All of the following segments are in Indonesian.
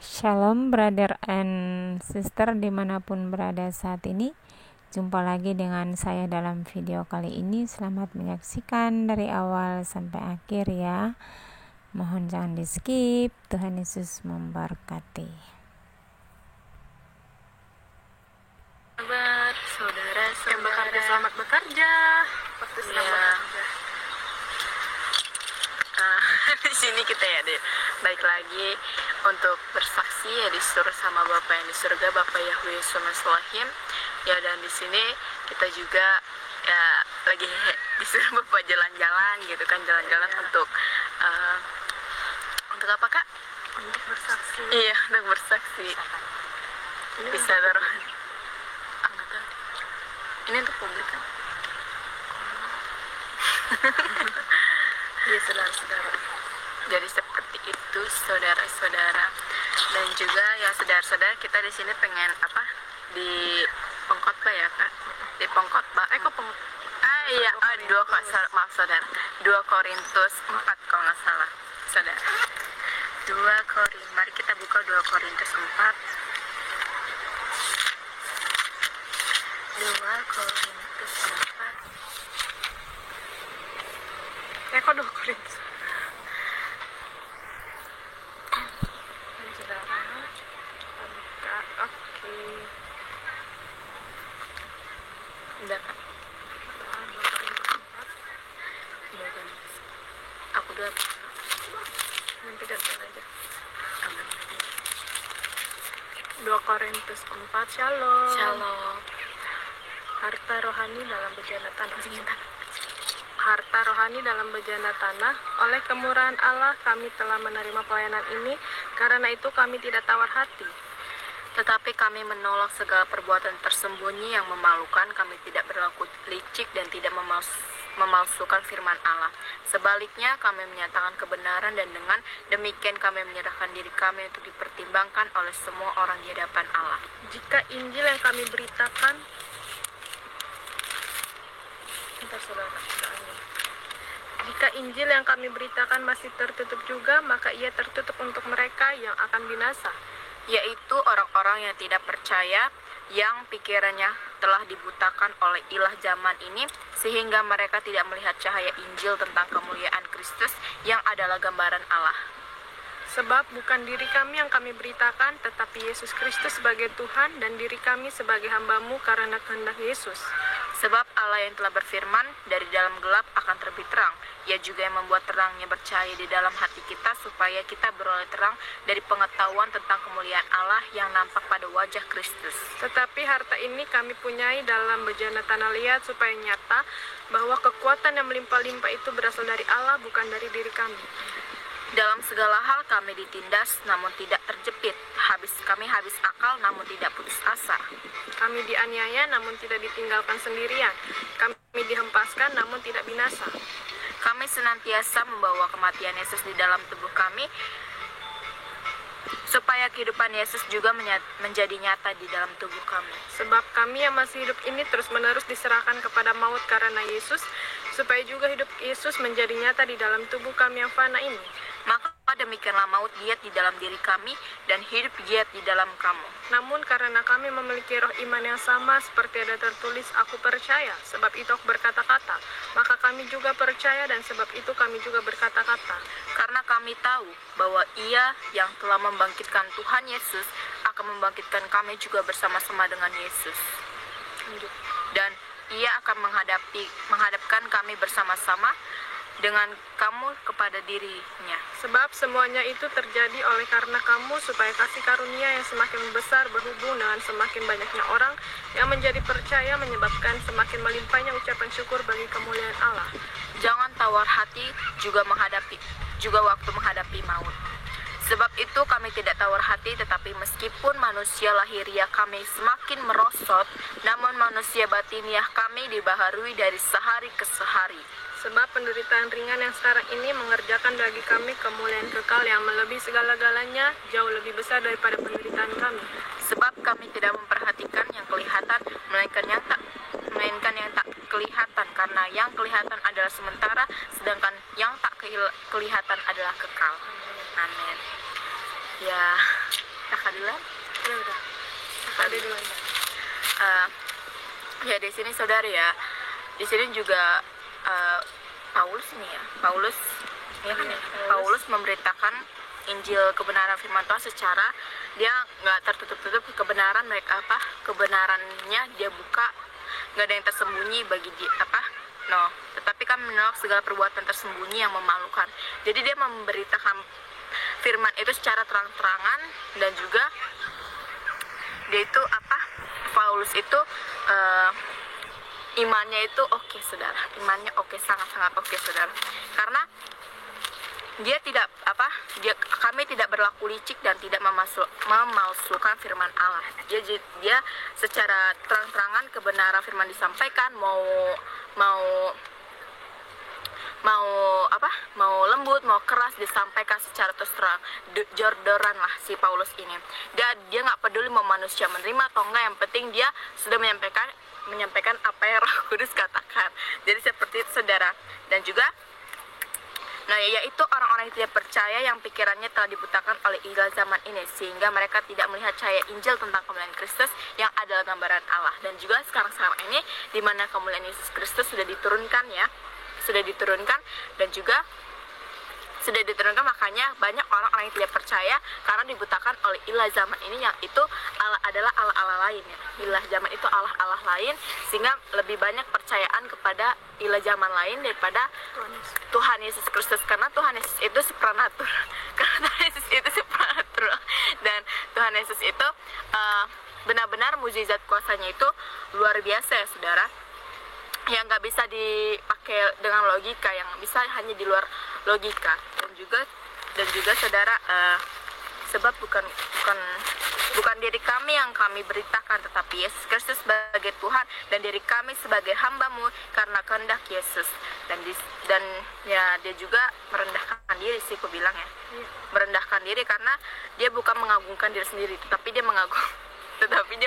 Shalom brother and sister dimanapun berada saat ini. Jumpa lagi dengan saya dalam video kali ini. Selamat menyaksikan dari awal sampai akhir ya. Mohon jangan di skip. Tuhan Yesus memberkati. Saudara-saudara yang bekerja selamat bekerja. Waktu sedang bekerja. Di sini kita ya baik lagi untuk bersaksi ya, disuruh sama Bapak yang di surga, Bapak Yahweh Yesus ya, dan di sini kita juga ya lagi disuruh Bapak jalan-jalan gitu kan, jalan-jalan untuk apa Kak? Untuk bersaksi. Iya, untuk bersaksi. Bisa taruh. Ini untuk publik kan? Iya, saudara-saudara. Jadi seperti itu, saudara-saudara. Dan juga ya saudara-saudara, kita di sini pengen apa? Di pengkhotbah ya Kak? Di pengkhotbah. Iya, maaf saudara. 2 Korintus 4 kalau nggak salah, saudara. Mari kita buka 2 Korintus 4. 2 Korintus 4. Kok 2 Korintus? Oke. Udah Kak? Aku dulu nanti datang aja. 2 Korintus 4. Shalom. Harta rohani dalam bejana tanah. Oleh kemurahan Allah kami telah menerima pelayanan ini, karena itu kami tidak tawar hati. Tetapi kami menolak segala perbuatan tersembunyi yang memalukan. Kami tidak berlaku licik dan tidak memalsukan firman Allah. Sebaliknya kami menyatakan kebenaran, dan dengan demikian kami menyerahkan diri kami untuk dipertimbangkan oleh semua orang di hadapan Allah. Jika Injil yang kami beritakan masih tertutup juga, maka ia tertutup untuk mereka yang akan binasa, yaitu orang-orang yang tidak percaya, yang pikirannya telah dibutakan oleh ilah zaman ini, sehingga mereka tidak melihat cahaya Injil tentang kemuliaan Kristus yang adalah gambaran Allah. Sebab bukan diri kami yang kami beritakan, tetapi Yesus Kristus sebagai Tuhan, dan diri kami sebagai hamba-Mu karena kehendak Yesus. Sebab Allah yang telah berfirman, dari dalam gelap akan terbit terang. Ia juga yang membuat terangnya bercahaya di dalam hati kita, supaya kita beroleh terang dari pengetahuan tentang kemuliaan Allah yang nampak pada wajah Kristus. Tetapi harta ini kami punyai dalam bejana tanah liat, supaya nyata bahwa kekuatan yang melimpah-limpah itu berasal dari Allah, bukan dari diri kami. Dalam segala hal kami ditindas, namun tidak terjepit. Kami habis akal, namun tidak putus asa. Kami dianiaya, namun tidak ditinggalkan sendirian. Kami dihempaskan, namun tidak binasa. Kami senantiasa membawa kematian Yesus di dalam tubuh kami, supaya kehidupan Yesus juga menjadi nyata di dalam tubuh kami. Sebab kami yang masih hidup ini terus-menerus diserahkan kepada maut karena Yesus, supaya juga hidup Yesus menjadi nyata di dalam tubuh kami yang fana ini. Maka demikianlah maut giat di dalam diri kami, dan hidup giat di dalam kamu. Namun karena kami memiliki roh iman yang sama, seperti ada tertulis, aku percaya, sebab itu aku berkata-kata. Maka kami juga percaya, dan sebab itu kami juga berkata-kata. Karena kami tahu bahwa Ia yang telah membangkitkan Tuhan Yesus akan membangkitkan kami juga bersama-sama dengan Yesus. Dan Ia akan menghadapkan kami bersama-sama dengan kamu kepada dirinya. Sebab semuanya itu terjadi oleh karena kamu, supaya kasih karunia yang semakin besar berhubung dengan semakin banyaknya orang yang menjadi percaya, menyebabkan semakin melimpahnya ucapan syukur bagi kemuliaan Allah. Jangan tawar hati juga waktu menghadapi maut. Sebab itu kami tidak tawar hati, tetapi meskipun manusia lahiriah kami semakin merosot, namun manusia batiniah kami dibaharui dari sehari ke sehari. Sebab penderitaan ringan yang sekarang ini mengerjakan bagi kami kemuliaan kekal yang melebihi segala-galanya, jauh lebih besar daripada penderitaan kami. Sebab kami tidak memperhatikan yang kelihatan, melainkan yang tak kelihatan, karena yang kelihatan adalah sementara, sedangkan yang tak kelihatan adalah kekal. Amin. Ya, Kakak duluan. Udah. Kakak duluan. Ya di sini saudara ya, di sini juga Paulus ya kan ya, Paulus memberitakan Injil kebenaran firman Tuhan secara dia nggak tertutup-tutup kebenaran mereka kebenarannya dia buka, nggak ada yang tersembunyi bagi dia tetapi kan menolak segala perbuatan tersembunyi yang memalukan. Jadi dia memberitakan firman itu secara terang-terangan, dan juga dia itu Paulus itu imannya itu oke, saudara, imannya oke, sangat-sangat oke, saudara, karena dia tidak kami tidak berlaku licik dan tidak memalsukan firman Allah. Dia secara terang-terangan kebenaran firman disampaikan, mau lembut, mau keras disampaikan secara terus terang, jordoran lah si Paulus ini. Dia nggak peduli mau manusia menerima atau enggak, yang penting dia sudah menyampaikan apa yang Roh Kudus katakan. Jadi seperti itu, saudara. Dan juga yaitu orang-orang yang tidak percaya yang pikirannya telah dibutakan oleh Injil zaman ini, sehingga mereka tidak melihat cahaya Injil tentang kemuliaan Kristus yang adalah gambaran Allah. Dan juga sekarang ini di mana kemuliaan Yesus Kristus sudah diturunkan, dan juga sudah diturunkan, makanya banyak orang-orang yang tidak percaya karena dibutakan oleh ilah zaman ini, yang itu Allah adalah Allah lain ya. Ilah zaman itu Allah lain, sehingga lebih banyak percayaan kepada ilah zaman lain daripada Tuhan Yesus Kristus, karena Tuhan Yesus itu supranatural. Dan Tuhan Yesus itu benar-benar mukjizat kuasanya itu luar biasa ya, saudara, yang nggak bisa dipakai dengan logika, yang bisa hanya di luar logika. Dan juga saudara, sebab bukan diri kami yang kami beritakan, tetapi Yesus Kristus sebagai Tuhan, dan diri kami sebagai hamba-Mu karena kehendak Yesus. Dan ya dia juga merendahkan diri sih, aku bilang ya, merendahkan diri karena dia bukan mengagungkan diri sendiri, tetapi dia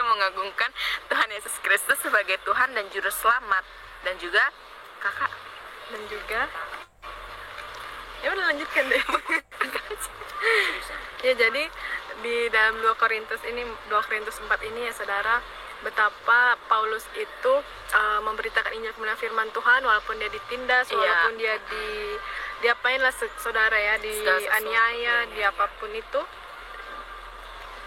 mengagungkan Tuhan Yesus Kristus sebagai Tuhan dan Juru Selamat. Dan juga kakak, dan juga ya udah lanjutkan deh. Ya, jadi di dalam 2 Korintus 4 ini ya, saudara, betapa Paulus itu memberitakan Injil kebenaran firman Tuhan walaupun dia ditindas, walaupun dia diapain lah, saudara ya, dianiaya, di apapun itu.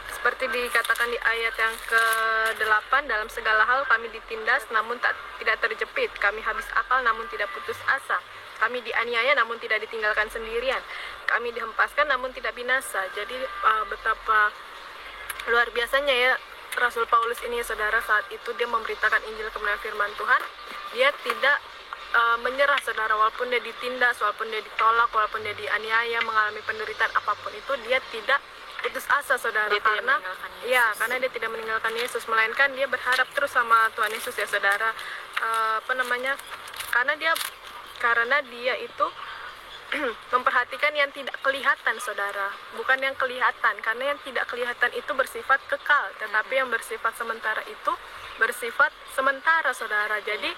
Seperti dikatakan di ayat yang ke-8, dalam segala hal kami ditindas namun tidak terjepit, kami habis akal namun tidak putus asa, kami dianiaya namun tidak ditinggalkan sendirian, kami dihempaskan namun tidak binasa. Jadi betapa luar biasanya ya Rasul Paulus ini ya, saudara. Saat itu dia memberitakan Injil kebenaran firman Tuhan, dia tidak menyerah, saudara, walaupun dia ditindas, walaupun dia ditolak, walaupun dia dianiaya, mengalami penderitaan apapun itu, dia tidak putus asa, saudara, karena dia tidak meninggalkan Yesus, melainkan dia berharap terus sama Tuhan Yesus ya, saudara. Karena dia itu memperhatikan yang tidak kelihatan, saudara, bukan yang kelihatan, karena yang tidak kelihatan itu bersifat kekal, tetapi yang bersifat sementara itu bersifat sementara, saudara. Jadi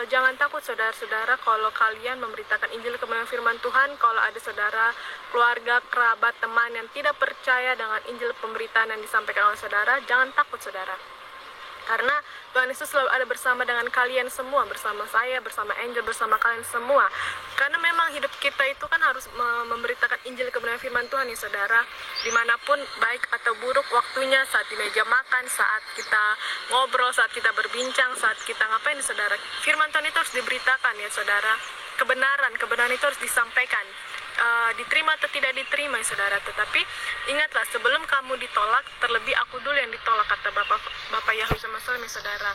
jangan takut, saudara-saudara, kalau kalian memberitakan Injil kebenaran firman Tuhan. Kalau ada saudara, keluarga, kerabat, teman yang tidak percaya dengan Injil pemberitaan yang disampaikan oleh saudara, jangan takut, saudara, karena Tuhan Yesus selalu ada bersama dengan kalian semua, bersama saya, bersama Angel, bersama kalian semua. Karena memang hidup kita itu kan harus memberitakan Injil kebenaran firman Tuhan ya, saudara, dimanapun, baik atau buruk waktunya, saat di meja makan, saat kita ngobrol, saat kita berbincang, saat kita ngapain, saudara. Firman Tuhan itu harus diberitakan ya, saudara. Kebenaran itu harus disampaikan. Diterima atau tidak diterima ya, saudara, tetapi ingatlah, sebelum kamu ditolak, terlebih aku dulu yang ditolak, kata Bapak Yahweh sama ya, saudara.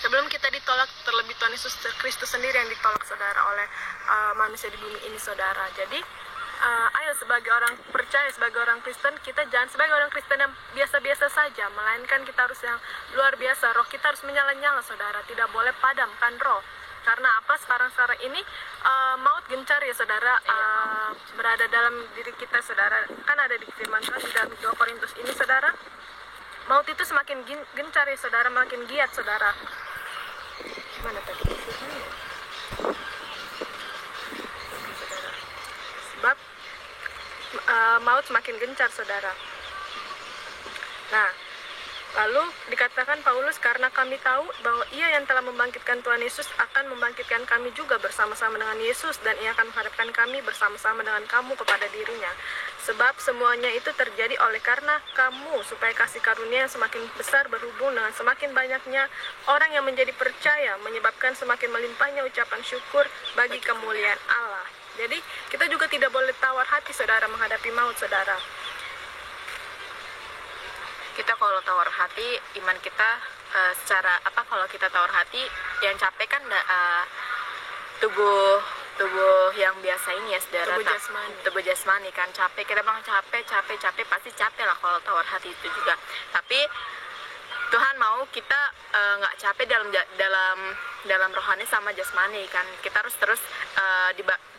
Sebelum kita ditolak, terlebih Tuhan Yesus Kristus sendiri yang ditolak, saudara, oleh manusia di bumi ini, saudara. Jadi ayo, sebagai orang percaya, sebagai orang Kristen, kita jangan sebagai orang Kristen yang biasa-biasa saja, melainkan kita harus yang luar biasa. Roh kita harus menyala-nyala, saudara, tidak boleh padamkan roh. Karena apa? Sekarang ini maut gencar ya, saudara, berada dalam diri kita, saudara. Kan ada di firman Tuhan di dalam 2 Korintus ini, saudara, maut itu semakin gencar ya, saudara, makin giat, saudara. Mana tadi? Sebab maut semakin gencar, saudara. Nah, lalu dikatakan Paulus, karena kami tahu bahwa ia yang telah membangkitkan Tuhan Yesus akan membangkitkan kami juga bersama-sama dengan Yesus, dan ia akan menghadapkan kami bersama-sama dengan kamu kepada dirinya. Sebab semuanya itu terjadi oleh karena kamu, supaya kasih karunia yang semakin besar berhubung dengan semakin banyaknya orang yang menjadi percaya, menyebabkan semakin melimpahnya ucapan syukur bagi kemuliaan Allah. Jadi kita juga tidak boleh tawar hati, saudara, menghadapi maut, saudara. Kita kalau tawar hati, iman kita kalau kita tawar hati, yang capek kan tubuh yang biasa ini ya, saudara, tubuh jasmani kan capek. Kita bilang capek, pasti capek lah kalau tawar hati itu juga. Tapi Tuhan mau kita nggak capek dalam rohani sama jasmani kan. Kita harus terus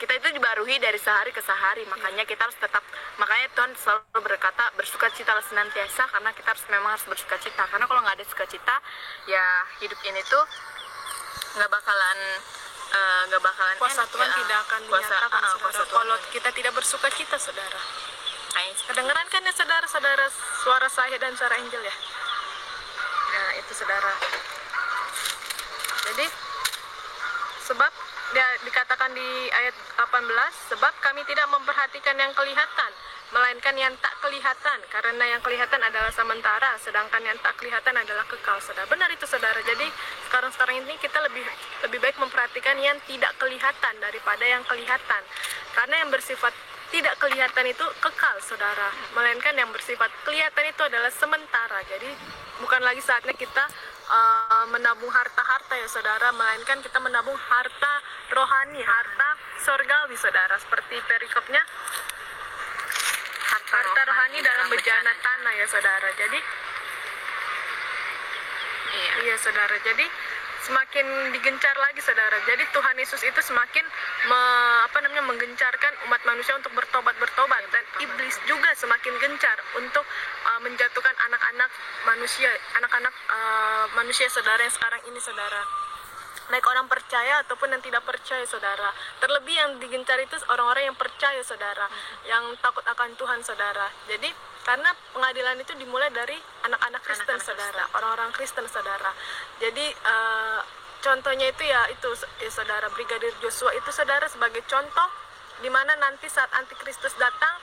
kita itu dibaharui dari sehari ke sehari. Makanya kita harus makanya Tuhan selalu berkata bersukacitalah senantiasa, karena kita memang harus bersukacita. Karena kalau nggak ada sukacita, ya hidup ini tuh nggak bakalan kuasa Tuhan tidak akan dinyatakan, saudara, kalau kita tidak bersukacita, saudara. Kedengeran kan ya, saudara, suara saya dan suara Angel ya. Nah, itu, saudara. Jadi sebab dikatakan di ayat 18, sebab kami tidak memperhatikan yang kelihatan, melainkan yang tak kelihatan, karena yang kelihatan adalah sementara, sedangkan yang tak kelihatan adalah kekal, saudara. Benar itu, saudara. Jadi sekarang ini kita lebih baik memperhatikan yang tidak kelihatan daripada yang kelihatan, karena yang bersifat tidak kelihatan itu kekal, saudara, melainkan yang bersifat kelihatan itu adalah sementara. Jadi bukan lagi saatnya kita menabung harta-harta ya, saudara, melainkan kita menabung harta rohani, harta surgawi, saudara. Seperti perikopnya, harta rohani dalam bejana tanah ya, saudara. Jadi iya, saudara. Jadi semakin digencar lagi, saudara. Jadi Tuhan Yesus itu semakin menggencarkan umat manusia untuk bertobat, dan iblis juga semakin gencar untuk menjatuhkan anak-anak manusia, saudara, yang sekarang ini, saudara. Baik orang percaya ataupun yang tidak percaya, saudara. Terlebih yang digencar itu orang-orang yang percaya, saudara, yang takut akan Tuhan, saudara. Jadi karena pengadilan itu dimulai dari anak-anak Kristen, saudara, orang-orang Kristen, saudara. Jadi contohnya itu ya saudara, Brigadir Joshua itu, saudara, sebagai contoh di mana nanti saat antikristus datang,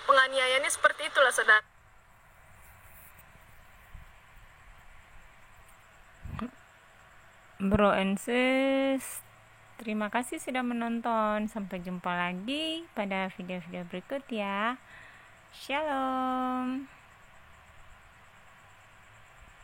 penganiayaannya seperti itulah, saudara. Bro and sis, terima kasih sudah menonton. Sampai jumpa lagi pada video-video berikut ya. Shalom.